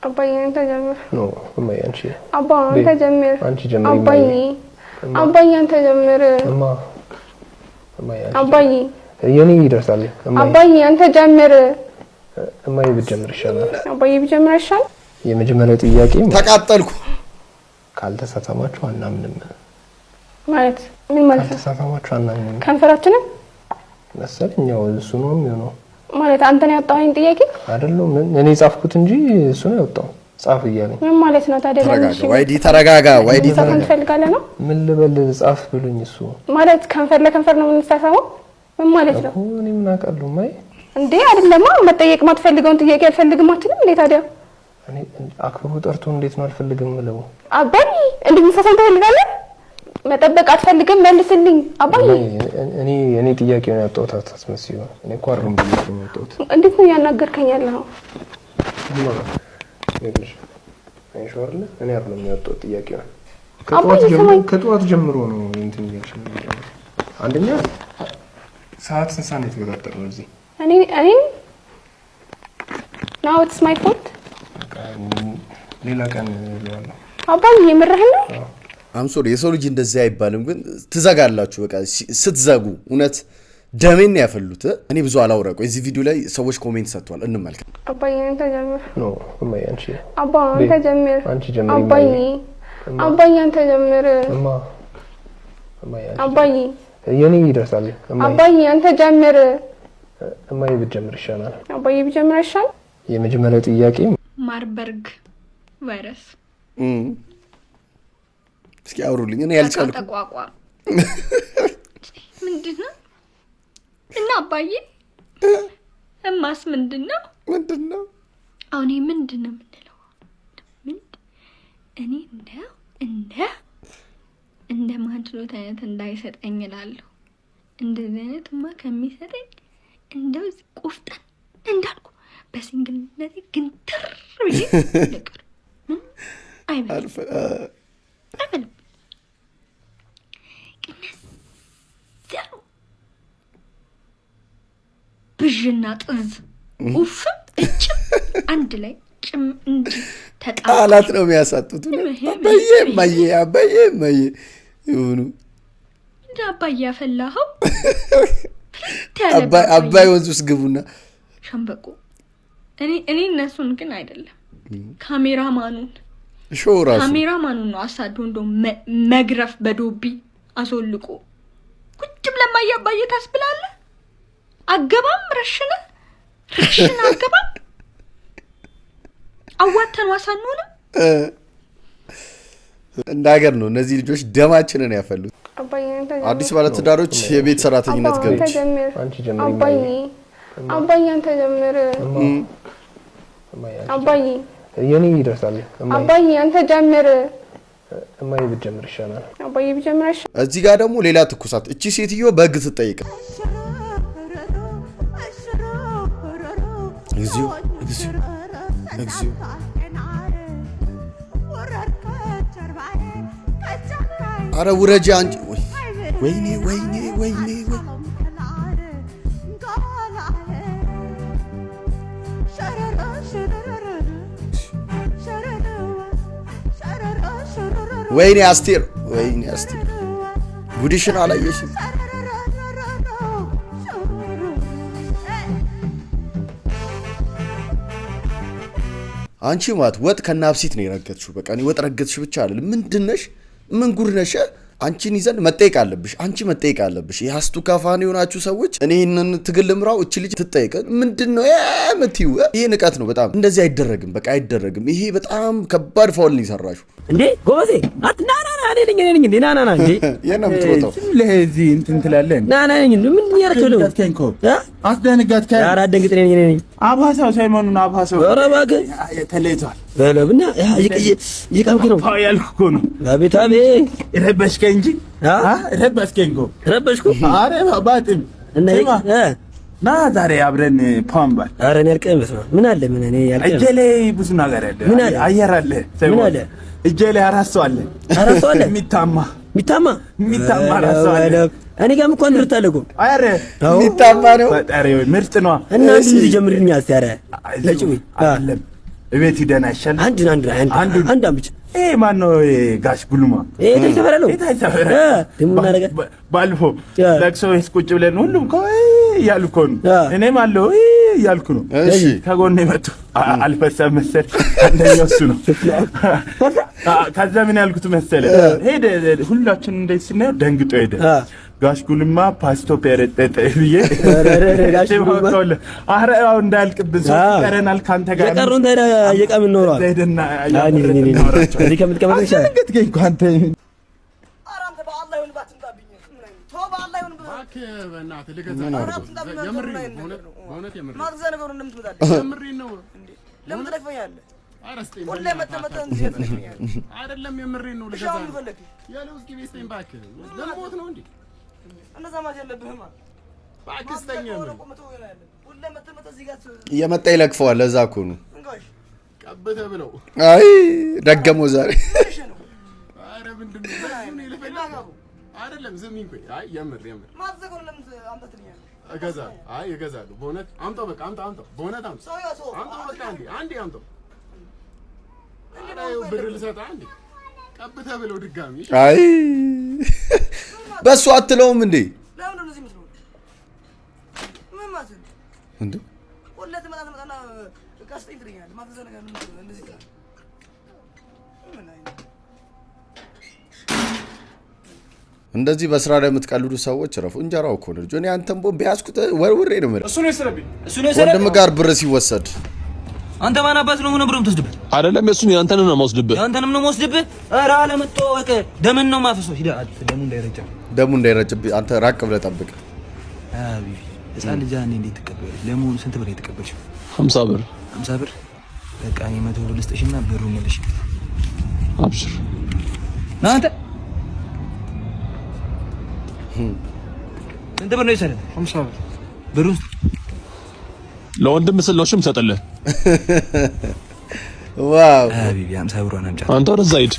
አባዬ አንተ ጀምር። ኖ እማዬ አንቺ። አባ አንተ ጀምር። አንቺ ጀምር። አባዬ አንተ ጀምር። እማዬ አባዬ የኔ ይደርሳል። አባዬ አንተ ጀምር። እማዬ ብትጀምር ይሻላል። አባዬ ብጀምር ይሻላል። የመጀመሪያው ጥያቄ ተቃጠልኩ። ካልተሳሳማችሁ አናምንም ማለት ምን ማለት ነው? ካልተሳሳማችሁ አናምንም ከንፈራችንን መሰለኝ። ያው እሱ ነው የሚሆነው ማለት አንተ ነው ያወጣኸኝ ጥያቄ አይደለም። እኔ ጻፍኩት እንጂ እሱ ነው ያወጣው። ጻፍ እያለኝ ምን ማለት ነው ታዲያ? ተረጋጋ ዋይዲ፣ ተረጋጋ ዋይዲ። ትፈልጋለህ ነው? ምን ልበል? ጻፍ ብሉኝ። እሱ ማለት ከንፈር ለከንፈር ነው የምንሳሳመው? ምን ማለት ነው? እኔ ምን አውቃለሁ ማይ እንዴ አይደለማ። መጠየቅ ማትፈልገውን ጥያቄ አልፈልግም አትልም እንዴ ታዲያ? እኔ አክብሮ ጠርቶ እንዴት ነው አልፈልግም ምለው? አባዬ እንድንሳሳም ትፈልጋለህ? መጠበቅ አትፈልግም? መልስልኝ አባዬ። እኔ ጥያቄ ነው ያወጣሁት። አታስመስዩ። እኔ እኮ አርም ብዬ ነው ያወጣሁት። እንዴት ነው ያናገርከኝ ያለኸው? እኔ አይደለም ያወጣው ጥያቄው ከጠዋት ጀምሮ ነው እንትን እያልሽ ነው። አንደኛ ሰዓት ስንት ሰዓት ነው የተገጣጠረው እዚህ? እኔ now it's my fault ሌላ ቀን ያለው አባዬ የምርህን ነው? ሶሪ የሰው ልጅ እንደዚህ አይባልም፣ ግን ትዘጋላችሁ። በቃ ስትዘጉ እውነት ደሜን ያፈሉት። እኔ ብዙ አላወራቁ። እዚህ ቪዲዮ ላይ ሰዎች ኮሜንት ሰጥቷል፣ እንመልከት። አባዬ አንተ ጀምር። ኖ እማዬ አንቺ አንተ ጀምር። አንቺ ጀምሪ። አባዬ አንተ ጀምር። አባዬ የኔ ይደርሳል። አባዬ አንተ ጀምር። እማዬ ብትጀምር ይሻላል። አባዬ ብትጀምር ይሻላል። የመጀመሪያው ጥያቄ ማርበርግ ቫይረስ እስኪ አውሩልኝ። እኔ ያልቻልኩ ተቋቋ ምንድነው? እና አባዬ እማስ ምንድነው? አሁን ምንድነው የምንለው? እኔ እንደ ማንችሎት አይነት እንዳይሰጠኝ እላለሁ። እንደዚህ አይነትማ ከሚሰጠኝ እንደው ቆፍጠን እንዳልኩ በሲንግልነቴ ግንትር ብዬ ልቀር። አይበልም ብዥና ጥዝ ኡፍም እጭም አንድ ላይ ጭም እንጂ ቃላት ነው የሚያሳጡት። አባዬ ይሁኑ እንደ አባዬ ያፈላኸው አባይ ወንዝ ውስጥ ግቡና ሸምበቆ። እኔ እነሱን ግን አይደለም ካሜራማኑን ነው አሳዶ እንደው መግረፍ በዶቢ አስወልቆ ቁጭ ብለህ ማያባዬ ታስብላለህ። አገባም ረሽነ አገባም አዋተን ዋሳኑን እንደ ሀገር ነው እነዚህ ልጆች ደማችንን ያፈሉት። አዲስ ባለትዳሮች የቤት ሰራተኝነት ገብች አንቺ ጀምሪ። አባዬ አንተ ጀምር። አባዬ የኔ ይደርሳል። አባዬ አንተ ጀምር። እማዬ ብትጀምር ይሻላል። አባዬ ብትጀምር ይሻላል። እዚህ ጋር ደግሞ ሌላ ትኩሳት። እቺ ሴትዮ በግ ትጠይቅ። እግዚኦ አረ ውረጃ አንቺ። ወይኔ ወይኔ አስቴር ጉድሽን አላየሽም? አንቺ ማለት ወጥ ከናብሲት ነው የረገጥሽው። በቃ እኔ ወጥ ረገጥሽ ብቻ አይደለም። ምንድነሽ? ምን ጉድ ነሽ? አንቺን ይዘን መጠየቅ አለብሽ። አንቺ መጠየቅ አለብሽ። የሀስቱ ካፋን የሆናችሁ ሰዎች እኔ ይሄንን ትግል ምራው እቺ ልጅ ትጠይቀን ምንድነው የምትይው? ይሄ ንቀት ነው በጣም። እንደዚህ አይደረግም። በቃ አይደረግም። ይሄ በጣም ከባድ ፋውል ነው ይሰራሹ። እንዴ ጎበዜ አትናና እኔ ነኝ እንዴ ናና እንዴ የና ምትወጣው ለዚህ እንትን ትላለህ። ናና ነኝ ምን ያረከው ነው? አስደንጋጥከኝ። ኧረ አደንግጥ ነኝ። አባሳው ሳይሞኑን አባሳው ኧረ እባክህ ተለይቷል። በለብና ይቀምክ ነው ያልኩ ነው። አቤት ረበሽከኝ እንጂ ረበሽከኝ እኮ ረበሽኩ። ኧረ ባባጥም ና ዛሬ አብረን ፖምባል። ኧረ እኔ አልቀም በስመ ምን አለ ምን እኔ ያልቀም እጄ ላይ ብዙ ነገር አለ። ምን አለ? አየር አለ። ምን አለ? እጄ ላይ አራስ ሰው አለ። የሚታማ አራስ ሰው አለ። እኔ ጋርም እኮ አንድ ርታለኩ። አረ የሚታማ ነው። ፈጣሪ ወይ ምርጥ ነው። እና እንዴ ጀምርኛ አስያረ ለጭው አይደለም እቤት ሂደን አይሻል? አንድ ብቻ ማን ነው ጋሽ ጉልማ? ተፈራለው ባልፎ ለቅሶ ቁጭ ብለን ሁሉም እያሉ እኮ ነው። እኔም አለው እያልኩ ነው። ከጎኔ መጡ አልፈሳም መሰል አንደኛው እሱ ነው። ከዛ ምን ያልኩት መሰለ ሄደ ሁላችን እንደዚህ ስናየው ደንግጦ ሄደ። ጋሽ ጉልማ ፓስቶ ፔሬጤ ብዬ ጋሽ ጉልማ አረ አው እንዳልቅብን ሰው ቀረናል ካንተ ጋር የቀሩን ታዲያ እየቀምን ነው ነው ዘይደና እዚህ ከምትቀመጥ ይሻላል። አንተ እንኳን አንተ አራንተ በአላህ ይልባት እንዳብኝ ቶባ አላህ ይሁን ባክ በእናትህ ልገዛ የምሪ በእውነት የምሪ ማግዛ ነገሩ እንደምትመጣለህ የምሪ ነው እንዴ ለምን ትለፈኛለህ? አረስቴ ሁሌ መተመተ እንዴ ትለፈኛለህ አይደለም የምሪ ነው ልገዛ ያለው እስኪ ቤስተኝ ባክ ለሞት ነው እንዴ እነዛ ማለት ያለብህማ ባክስተኛ ነው ሁሌ መተመተ እዚህ ጋር እየመጣ ይለክፈዋል። ለዛ እኮ ነው ቀብተ ብለው አይ ደገመው ዛሬ አረ ምንድነው እሱን ይልፈላው አይደለም ዝም ይንኩኝ አይ የምር ማዘገር ለምን አምጣትልኝ እገዛለሁ አይ እገዛለሁ በእውነት አምጣው በቃ አምጣው በእውነት አምጣው በቃ አንዴ አምጣው አይ ብር ልሰጣ አንዴ ቀብተ ብለው ድጋሚ አይ በሱ አትለውም እንዴ ለምን ነው እዚህ መስሎ ምን ማለት እንዴ ወለተ መጣና ቀስጠኝ ትሪኛል ማፈዘ ነገር እንደዚህ ይላል እንደዚህ በስራ ላይ የምትቀልዱ ሰዎች ረፉ። እንጀራው እኮ ነው ልጅ። እኔ አንተን ቦምብ ያዝኩት ወርውሬ ነው ማለት። እሱ ነው የሰረብኝ። ወንድም ጋር ብር ሲወሰድ አንተ ማን አባት ነው ብር የምትወስድብህ? አይደለም እሱን ያንተን ነው የምወስድብህ። ያንተንም ነው የምወስድብህ? ኧረ አለመተዋወቅ ደምን ነው ማፈሰው። ሂድ ደሙ እንዳይረጭብህ አንተ ራቅ ብለህ ጠብቅ። አቢ ህፃን ልጅ አንዴ እንዴት ተቀበለ? ለምን ስንት ብር የተቀበልሽው? 50 ብር 50 ብር በቃ እኔ 100 ብር ልስጥሽና ብሩን መልሽ። አብሽር ና አንተ እንደ ብር ነው ይሰራል 50 ብር ብሩን ለወንድም ስለሽም ሰጠለ ዋው ሀቢቢ 50 ብሩን አምጫ አንተ ወደዛ ሂድ።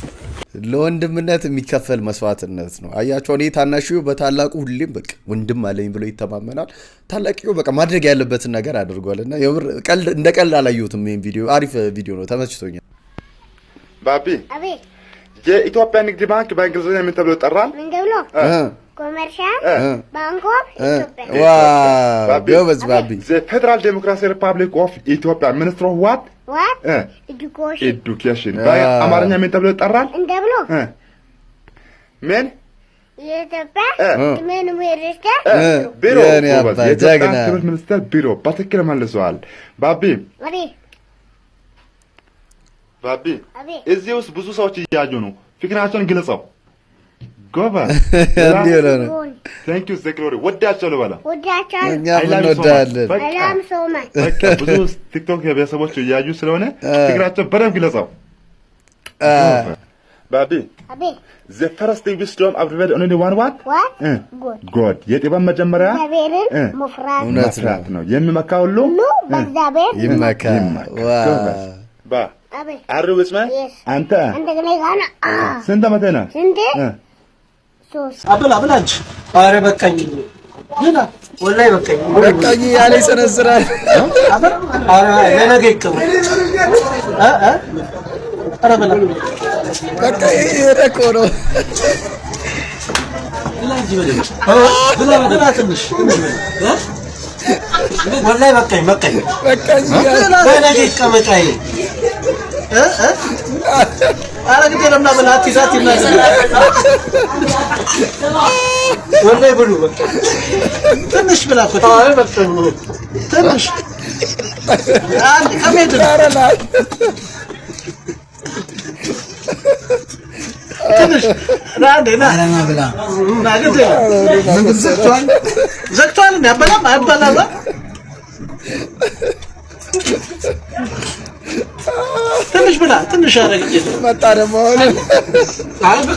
ለወንድምነት የሚከፈል መስዋዕትነት ነው። አያቸው እኔ ታናሽው በታላቁ ሁሌም በቃ ወንድም አለኝ ብሎ ይተማመናል። ታላቂው በቃ ማድረግ ያለበትን ነገር አድርጓልና የምር ቀልድ እንደ ቀልድ አላየሁትም። ይሄን ቪዲዮ አሪፍ ቪዲዮ ነው፣ ተመችቶኛል። ባቢ አቤት የኢትዮጵያ ንግድ ባንክ በእንግሊዝኛ ምን ተብሎ ይጠራል? ምን ተብሎ? ኮመርሻል ባንክ ኦፍ ኢትዮጵያ። ዋው ጎበዝ ባቢ። ዘ ፌደራል ዴሞክራሲ ሪፐብሊክ ኦፍ ኢትዮጵያ ሚኒስትር ኦፍ ዋት ኤዱኬሽን በአማርኛ ምን ተብሎ ይጠራል? እንደ ብሎ ምን የኢትዮጵያ ምን ሚኒስትር ቢሮ የኢትዮጵያ ትምህርት ሚኒስትር ቢሮ በትክክል መልሰዋል። ባቢ ባቢ እዚህ ውስጥ ብዙ ሰዎች እያዩ ነው። ፍቅራቸውን ግለጸው። ጎበዝ እንዴ ነው። ታንክ ዩ ዘክሮሪ ወዳቸው ልበላ ወዳቸው እኛም እንወዳለን። ሰላም ሶማን በቃ ብዙ ቲክቶክ ቤተሰቦች እያዩ ስለሆነ ፍቅራቸውን በደንብ ግለጸው። ባቢ the first thing wisdom abbreviated only one word God የጥበብ መጀመሪያ መፍራት ነው። የሚመካ ሁሉ በእግዚአብሔር ይመካ። ዋው ባ አሩ ብስማ አንተ ስንት ዓመት ነህ? አብላ ብላች። አረ በቃኝ ብላ ወላሂ በቃኝ ያለ ይሰነዝራል። አረ ለነገ ይቀበል አረ በላ በቃ ይሄ እኮ ነው። ብላ ትንሽ ወላሂ በቃኝ ለነገ ይቀመጥ። አረ ግዴ ለምና በላት ይዛት ይናስ ወላሂ ብሉ በቃ ትንሽ ብላ እኮ ታው በቃ ትንሽ አንድ ከመሄድ አረላ ትንሽ ራንዴና አረና ብላ ናገደ ምን ዘግቷል እንዴ? አበላም ትንሽ ብላ ትንሽ አረግጭ መጣ ደግሞ አሁን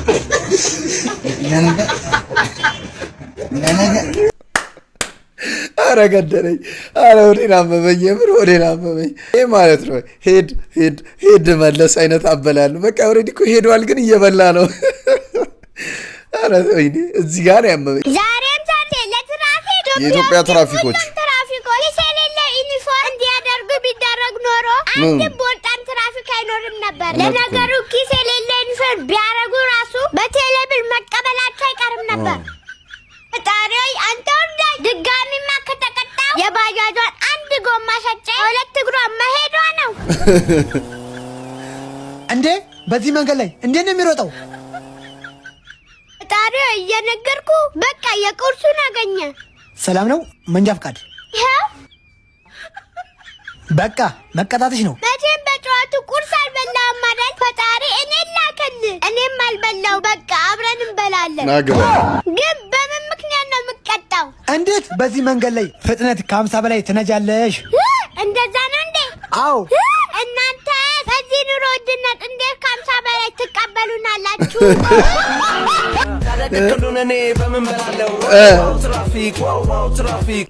አረ ገደለኝ። አረ ወዴን አመመኝ፣ የምር ወዴን አመመኝ። ይሄ ማለት ነው ሄድ መለስ አይነት አበላል። በቃ ኦልሬዲ እኮ ሄዷል፣ ግን እየበላ ነው። አረ ወይኔ እዚህ ጋር ያመመኝ። ዛሬም ዛሬ ለትራፊክ የኢትዮጵያ ትራፊኮች የሌለ ዩኒፎርም እንዲያደርጉ ቢደረግ ኖሮ አንድም በወጣን ትራፊክ አይኖርም ነበር። ለነገሩ ኪስ የሌለ ዩኒፎርም ቢያደርጉ ራሱ በቴሌብር መቀበላቸው አይቀርም ነበር። ፈጣሪዬ አንተ ወዳጅ ድጋሚማ ከተቀጣው የባጃጇን አንድ ጎማ ሸጬ ሁለት እግሯን መሄዷ ነው። እንዴ በዚህ መንገድ ላይ እንዴት ነው የሚሮጠው? ፈጣሪዬ እየነገርኩ በቃ የቁርሱን አገኘ። ሰላም ነው? መንጃ ፈቃድ በቃ መቀጣትሽ ነው። መቼም በጨዋቱ ቁርስ አልበላም አይደል? ፈጣሪ እኔን ላከልህ፣ እኔም አልበላው። በቃ አብረን እንበላለን። ግን በምን ምክንያት ነው የምቀጣው? እንዴት በዚህ መንገድ ላይ ፍጥነት ከ50 በላይ ትነጃለሽ? እንደዛ ነው እንዴ? አዎ። እናንተ በዚህ ኑሮ ውድነት እንዴት ከ50 በላይ ትቀበሉናላችሁ?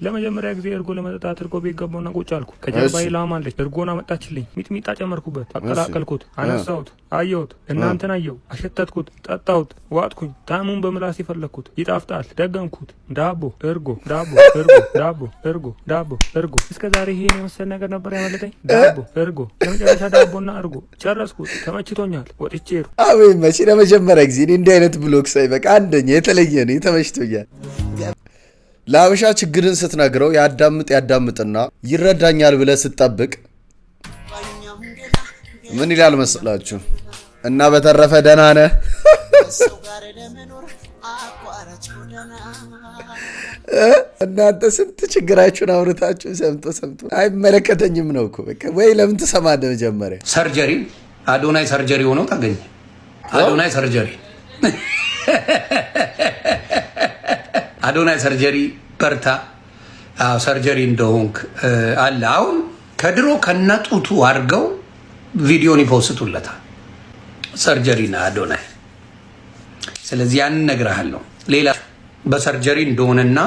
ለመጀመሪያ ጊዜ እርጎ ለመጠጣት እርጎ ቤት ገባሁና ቁጭ አልኩ። ከጀርባዬ ላም አለች። እርጎን አመጣችልኝ። ሚጥሚጣ ጨመርኩበት፣ አቀላቀልኩት፣ አነሳሁት፣ አየሁት፣ እናንተን አየሁ፣ አሸተትኩት፣ ጠጣሁት፣ ዋጥኩኝ። ጣዕሙን በምላስ የፈለግኩት። ይጣፍጣል። ደገምኩት። ዳቦ እርጎ፣ ዳቦ እርጎ፣ ዳቦ እርጎ፣ ዳቦ እርጎ። እስከ ዛሬ ይሄን የመሰለ ነገር ነበር ያመለጠኝ። ዳቦ እርጎ፣ ለመጨረሻ ዳቦና እርጎ ጨረስኩት። ተመችቶኛል። ወጥቼ አቤት መቼ ለመጀመሪያ ጊዜ እንዲህ አይነት ብሎግ ሳይ በቃ አንደኛ የተለየ ነው። ተመችቶኛል። ለአበሻ ችግርን ስትነግረው ያዳምጥና ይረዳኛል ብለህ ስትጠብቅ ምን ይላል መሰላችሁ? እና በተረፈ ደህና ነህ እናንተ ስንት ችግራችሁን አውርታችሁ ሰምቶ አይመለከተኝም ነው እኮ በቃ። ወይ ለምን ትሰማለህ? መጀመሪያ ሰርጀሪ አዶናይ ሰርጀሪ ሆኖ ታገኘ። አዶናይ ሰርጀሪ አዶናይ ሰርጀሪ በርታ። ሰርጀሪ እንደሆንክ አለ። አሁን ከድሮ ከነጡቱ አድርገው ቪዲዮን ይፖስቱለታል። ሰርጀሪና አዶናይ። ስለዚህ ያንን እነግርሃለሁ። ሌላ በሰርጀሪ እንደሆነና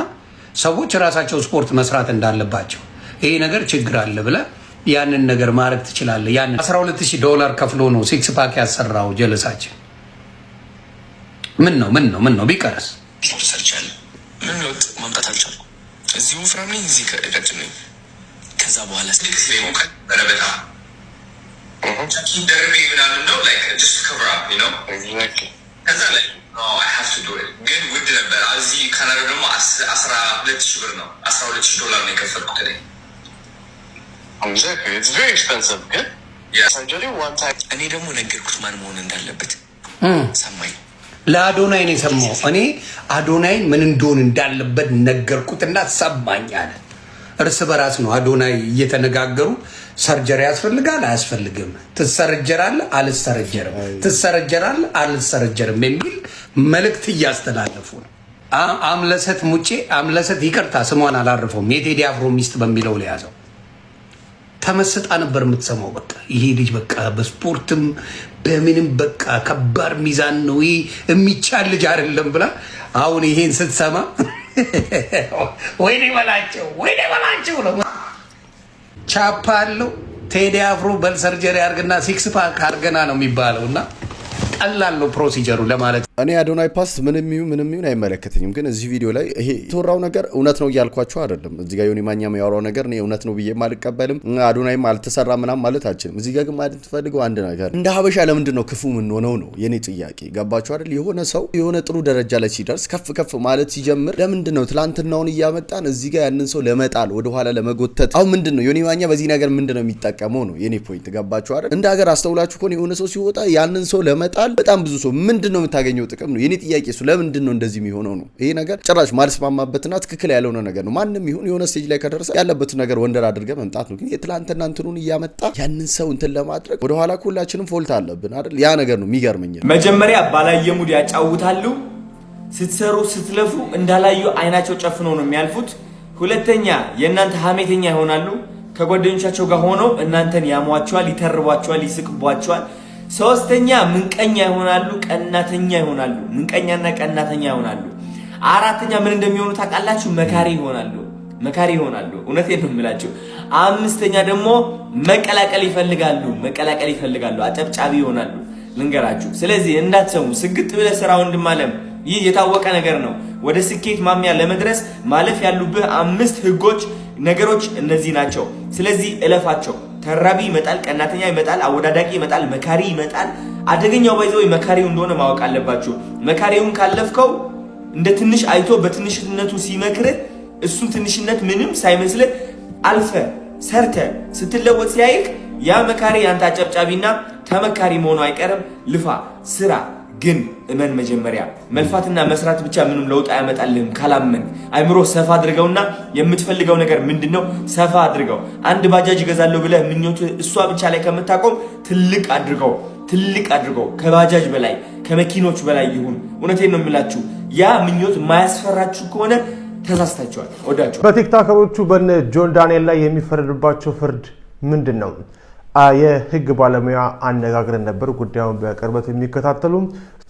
ሰዎች ራሳቸው ስፖርት መስራት እንዳለባቸው ይሄ ነገር ችግር አለ ብለህ ያንን ነገር ማድረግ ትችላለህ። ያንን $12,000 ከፍሎ ነው ሲክስ ፓክ ያሰራው ጀለሳችን። ምን ነው ቢቀርስ ሰርቻለሁ። ምን ለውጥ ማምጣት አልቻልኩም። እዚሁ ፍራም ነኝ፣ እዚህ ቀጭን ነኝ። ከዛ በኋላ በረበታ ደርቤ ምናምን ነው ከዛ ላይ ግን ውድ ነበር። እዚህ ካናዳ ደግሞ $12,000 ነው። $12,000 ነው የከፈልኩት እኔ። እኔ ደግሞ ነገርኩት ማን መሆን እንዳለበት ሰማኝ። ለአዶናይ ነው የሰማው። እኔ አዶናይ ምን እንደሆነ እንዳለበት ነገርኩትና ሰማኝ አለ። እርስ በራስ ነው አዶናይ እየተነጋገሩ ሰርጀሪ ያስፈልጋል አያስፈልግም፣ ትሰረጀራለህ አልሰረጀርም፣ ትሰረጀራለህ አልሰረጀርም የሚል መልእክት እያስተላለፉ ነው። አምለሰት ሙጬ አምለሰት ይቅርታ ስሟን አላርፈውም። የቴዲ አፍሮ ሚስት በሚለው ላይ ያዘው ተመስጣ ነበር የምትሰማው። በቃ ይሄ ልጅ በቃ በስፖርትም በምንም በቃ ከባድ ሚዛን ነው የሚቻል ልጅ አይደለም ብላ አሁን ይሄን ስትሰማ ወይኔ በላቸው ነው። ቻፓ አለው ቴዲ አፍሮ በል ሰርጀሪ አርግና ሲክስ ፓክ አርገና ነው የሚባለውና ቀላል ነው ፕሮሲጀሩ ለማለት። እኔ አዶናይ ፓስት ምንም ይሁን አይመለከተኝም። ግን እዚህ ቪዲዮ ላይ ይሄ የተወራው ነገር እውነት ነው እያልኳቸው አይደለም። እዚህ ጋር ዮኒ ማኛ የሚያወራው ነገር እኔ እውነት ነው ብዬ አልቀበልም። አዶናይም አልተሰራ ምናምን ማለት አልችልም። እዚህ ጋር ግን ማለት ትፈልገው አንድ ነገር እንደ ሀበሻ ለምንድን ነው ክፉ ምን ሆነው ነው የኔ ጥያቄ። ገባችሁ አይደል? የሆነ ሰው የሆነ ጥሩ ደረጃ ላይ ሲደርስ ከፍ ማለት ሲጀምር ለምንድን ነው ትላንትናውን እያመጣን እዚህ ጋር ያንን ሰው ለመጣል ወደ ኋላ ለመጎተት? አሁን ምንድን ነው ዮኒ ማኛ በዚህ ነገር ምንድን ነው የሚጠቀመው ነው የኔ ፖይንት። ገባችሁ አይደል? እንደ ሀገር አስተውላችሁ ከሆነ የሆነ ሰው ሲወጣ ያንን ሰው ለመጣል በጣም ብዙ ሰው ምንድነው የምታገኘው ጥቅም ነው የኔ ጥያቄ። እሱ ለምንድን ነው እንደዚህ የሚሆነው ነው? ይሄ ነገር ጭራሽ ማልስማማበትና ትክክል ያልሆነ ነገር ነው። ማንም ይሁን የሆነ ስቴጅ ላይ ከደረሰ ያለበትን ነገር ወንደር አድርገ መምጣት ነው። ግን የትላንትና እንትኑን እያመጣ ያንን ሰው እንትን ለማድረግ ወደ ኋላ ሁላችንም ፎልት አለብን አይደል? ያ ነገር ነው የሚገርመኝ። መጀመሪያ ባላየ ሙድ ያጫውታሉ። ስትሰሩ ስትለፉ እንዳላዩ አይናቸው ጨፍነው ነው የሚያልፉት። ሁለተኛ የእናንተ ሀሜተኛ ይሆናሉ። ከጓደኞቻቸው ጋር ሆነው እናንተን ያሟቸዋል፣ ይተርቧቸዋል፣ ይስቅቧቸዋል። ሶስተኛ ምንቀኛ ይሆናሉ፣ ቀናተኛ ይሆናሉ። ምንቀኛና ቀናተኛ ይሆናሉ። አራተኛ ምን እንደሚሆኑ ታውቃላችሁ? መካሪ ይሆናሉ። እውነቴን ነው የምላችሁ። አምስተኛ ደግሞ መቀላቀል ይፈልጋሉ። አጨብጫቢ ይሆናሉ። ልንገራችሁ። ስለዚህ እንዳትሰሙ። ስግጥ ብለህ ስራ ወንድም አለም። ይህ የታወቀ ነገር ነው። ወደ ስኬት ማሚያ ለመድረስ ማለፍ ያሉብህ 5 ህጎች ነገሮች እነዚህ ናቸው። ስለዚህ እለፋቸው። ተራቢ ይመጣል፣ ቀናተኛ ይመጣል፣ አወዳዳቂ ይመጣል፣ መካሪ ይመጣል። አደገኛው ባይዘው መካሪው እንደሆነ ማወቅ አለባችሁ። መካሪውን ካለፍከው እንደ ትንሽ አይቶ በትንሽነቱ ሲመክር እሱን ትንሽነት ምንም ሳይመስል አልፈ ሰርተ ስትለወጥ ሲያይክ ያ መካሪ ያንተ አጨብጫቢና ተመካሪ መሆኑ አይቀርም። ልፋ፣ ስራ። ግን እመን። መጀመሪያ መልፋትና መስራት ብቻ ምንም ለውጥ አያመጣልህም ካላመን። አይምሮ ሰፋ አድርገውና የምትፈልገው ነገር ምንድነው ሰፋ አድርገው። አንድ ባጃጅ ይገዛለሁ ብለህ ምኞት እሷ ብቻ ላይ ከምታቆም ትልቅ አድርገው ከባጃጅ በላይ ከመኪኖች በላይ ይሁን። እውነቴን ነው የምላችሁ። ያ ምኞት የማያስፈራችሁ ከሆነ ተሳስታችኋል። ወዳችሁ በቲክቶከሮቹ በነ ጆን ዳንኤል ላይ የሚፈረድባቸው ፍርድ ምንድነው? የህግ ባለሙያ አነጋግረን ነበር፣ ጉዳዩን በቅርበት የሚከታተሉ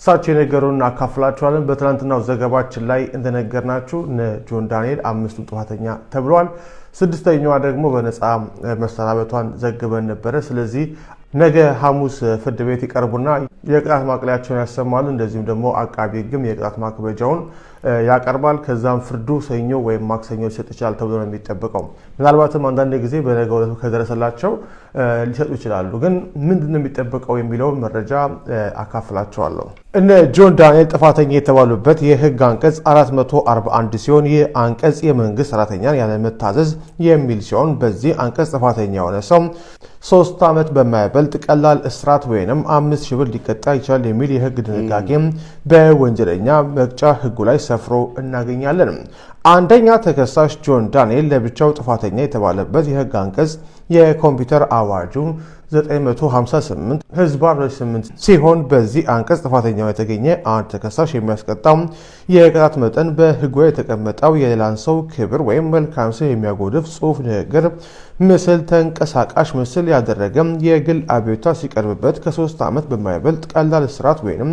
እሳቸው የነገሩን አካፍላችኋለን። በትናንትናው ዘገባችን ላይ እንደነገርናችሁ ጆን ዳንኤል 5ቱ ጥፋተኛ ተብሏል። 6ኛዋ ደግሞ በነፃ መሰናበቷን ዘግበን ነበረ። ስለዚህ ነገ ሐሙስ ፍርድ ቤት ይቀርቡና የቅጣት ማቅለያቸውን ያሰማሉ። እንደዚሁም ደግሞ አቃቢ ሕግም የቅጣት ማክበጃውን ያቀርባል። ከዛም ፍርዱ ሰኞ ወይም ማክሰኞ ሊሰጥ ይችላል ተብሎ ነው የሚጠበቀው። ምናልባትም አንዳንድ ጊዜ በነገው ዕለት ከደረሰላቸው ሊሰጡ ይችላሉ። ግን ምንድነው የሚጠበቀው የሚለውን መረጃ አካፍላቸዋለሁ። እነ ጆን ዳንኤል ጥፋተኛ የተባሉበት የህግ አንቀጽ 441 ሲሆን ይህ አንቀጽ የመንግስት ሰራተኛን ያለመታዘዝ የሚል ሲሆን በዚህ አንቀጽ ጥፋተኛ የሆነ ሰው 3 ዓመት በማይበልጥ ቀላል እስራት ወይንም 5,000 ብር ሊቀጣ ይችላል የሚል የህግ ድንጋጌም በወንጀለኛ መቅጫ ህጉ ላይ ሰፍሮ እናገኛለን። አንደኛ ተከሳሽ ጆን ዳንኤል ለብቻው ጥፋተኛ የተባለበት የህግ አንቀጽ የኮምፒውተር አዋጁ 958 ህዝባር 28 ሲሆን በዚህ አንቀጽ ጥፋተኛው የተገኘ አንድ ተከሳሽ የሚያስቀጣው የቅጣት መጠን በህጉ የተቀመጠው የሌላን ሰው ክብር ወይም መልካም ስም የሚያጎድፍ ጽሑፍ፣ ንግግር፣ ምስል፣ ተንቀሳቃሽ ምስል ያደረገ የግል አቤቱታ ሲቀርብበት ከ3 ዓመት በማይበልጥ ቀላል እስራት ወይም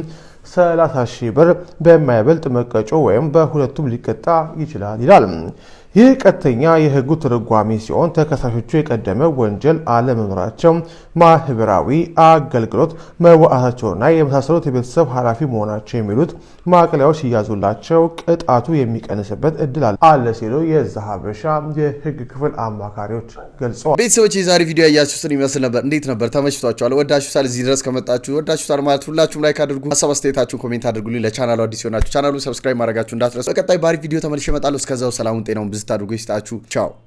30,000 ብር በማይበልጥ መቀጮ ወይም በሁለቱም ሊቀጣ ይችላል ይላል። ይህ ቀጥተኛ የህጉ ትርጓሜ ሲሆን ተከሳሾቹ የቀደመ ወንጀል አለመኖራቸው፣ ማህበራዊ አገልግሎት መዋዕታቸውና የመሳሰሉት የቤተሰብ ኃላፊ መሆናቸው የሚሉት ማቅለያዎች ሲያዙላቸው ቅጣቱ የሚቀንስበት እድል አለ ሲሉ የዛሀበሻ የህግ ክፍል አማካሪዎች ገልጸዋል። ቤተሰቦች የዛሬ ቪዲዮ ያያችሁትን ይመስል ነበር። እንዴት ነበር? ተመችቷችኋል? ወዳችሁታል? እዚህ ድረስ ከመጣችሁ ወዳችሁታል ማለት ሁላችሁም ላይክ አድርጉ፣ ሀሳብ አስተያየታችሁን ኮሜንት አድርጉልኝ። ለቻናሉ አዲስ ሆናችሁ ቻናሉን ሰብስክራይብ ማድረጋችሁ እንዳትረሱ። በቀጣይ ባሪ ቪዲዮ ተመልሼ እመጣለሁ። እስከዛው ሰላሙን ጤናውን ብዝት አድርጎ ይስጣችሁ። ቻው